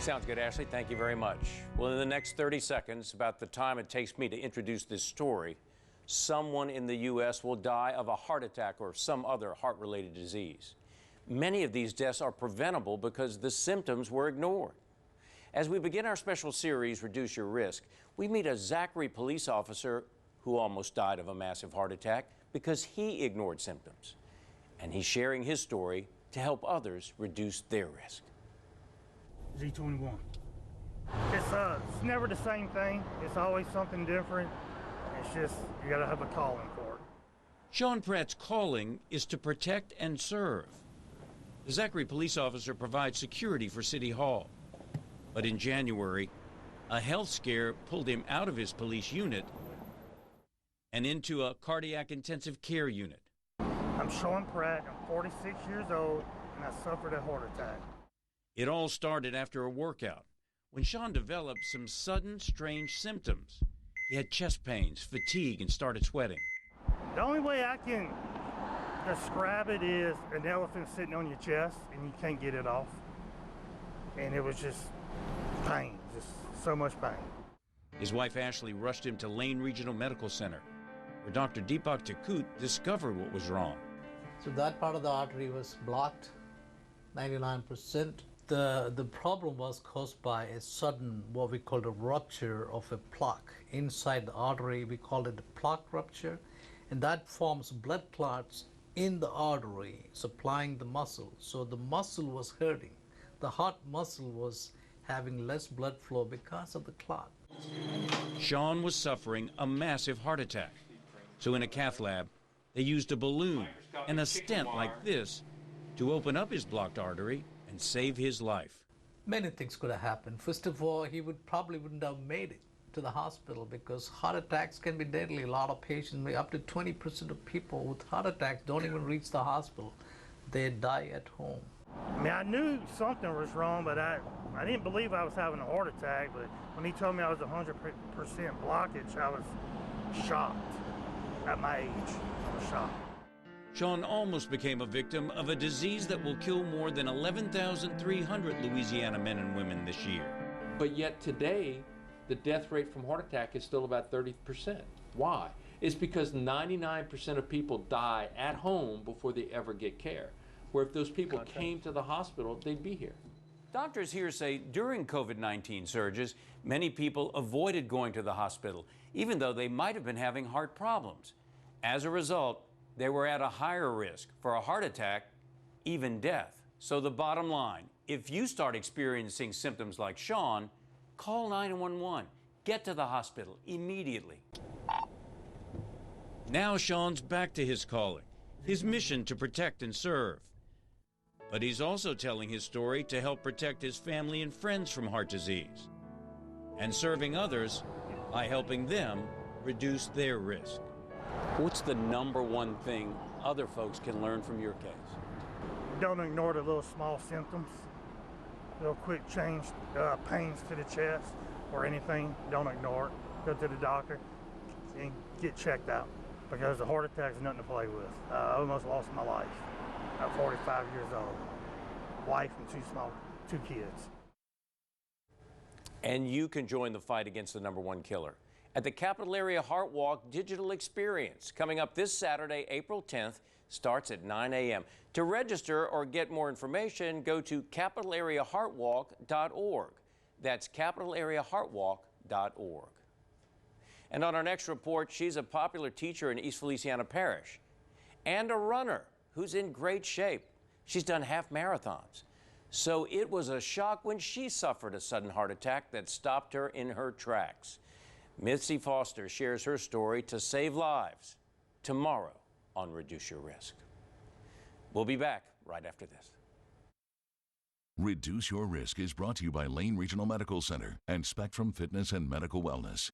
Sounds good, Ashley. Thank you very much. Well, in the next 30 seconds, about the time it takes me to introduce this story, someone in the U.S. will die of a heart attack or some other heart-related disease. Many of these deaths are preventable because the symptoms were ignored. As we begin our special series, Reduce Your Risk, we meet a Zachary police officer who almost died of a massive heart attack because he ignored symptoms. And he's sharing his story to help others reduce their risk. Z21. It's never the same thing. It's always something different. It's just, you gotta have a calling for it. Shawn Pratt's calling is to protect and serve. The Zachary police officer provides security for City Hall. But in January, a health scare pulled him out of his police unit and into a cardiac intensive care unit. I'm Shawn Pratt, I'm 46 years old, and I suffered a heart attack. It all started after a workout, when Shawn developed some sudden, strange symptoms. He had chest pains, fatigue, and started sweating. The only way I can describe it is an elephant sitting on your chest, and you can't get it off. And it was just pain, just so much pain. His wife Ashley rushed him to Lane Regional Medical Center, where Dr. Deepak Takut discovered what was wrong. So that part of the artery was blocked, 99%. The problem was caused by a sudden, what we call a rupture of a plaque inside the artery. We call it a plaque rupture, and that forms blood clots in the artery, supplying the muscle. So the muscle was hurting. The heart muscle was having less blood flow because of the clot. Shawn was suffering a massive heart attack. So in a cath lab, they used a balloon and a stent like this to open up his blocked artery and save his life. Many things could have happened. First of all, he probably wouldn't have made it to the hospital because heart attacks can be deadly. A lot of patients, up to 20% of people with heart attacks don't even reach the hospital. They die at home. I mean, I knew something was wrong, but I didn't believe I was having a heart attack. But when he told me I was 100% blockage, I was shocked. At my age, I was shocked. Shawn almost became a victim of a disease that will kill more than 11,300 Louisiana men and women this year. But yet today, the death rate from heart attack is still about 30%. Why? It's because 99% of people die at home before they ever get care. Where if those people came to the hospital, they'd be here. Doctors here say during COVID-19 surges, many people avoided going to the hospital, even though they might have been having heart problems. As a result, they were at a higher risk for a heart attack, even death. So the bottom line, if you start experiencing symptoms like Shawn, call 911. Get to the hospital immediately. Now Shawn's back to his calling, his mission to protect and serve. But he's also telling his story to help protect his family and friends from heart disease, and serving others by helping them reduce their risk. What's the number one thing other folks can learn from your case? Don't ignore the little small symptoms. Little quick change, pains to the chest or anything, don't ignore it. Go to the doctor and get checked out because a heart attack is nothing to play with. I almost lost my life at 45 years old. Wife and two kids. And you can join the fight against the #1 killer at the Capital Area Heart Walk Digital Experience coming up this Saturday, April 10th, starts at 9 a.m. To register or get more information, go to capitalareaheartwalk.org. That's capitalareaheartwalk.org. And on our next report, she's a popular teacher in East Feliciana Parish and a runner who's in great shape. She's done half marathons. So it was a shock when she suffered a sudden heart attack that stopped her in her tracks. Mitzi Foster shares her story to save lives tomorrow on Reduce Your Risk. We'll be back right after this. Reduce Your Risk is brought to you by Lane Regional Medical Center and Spectrum Fitness and Medical Wellness.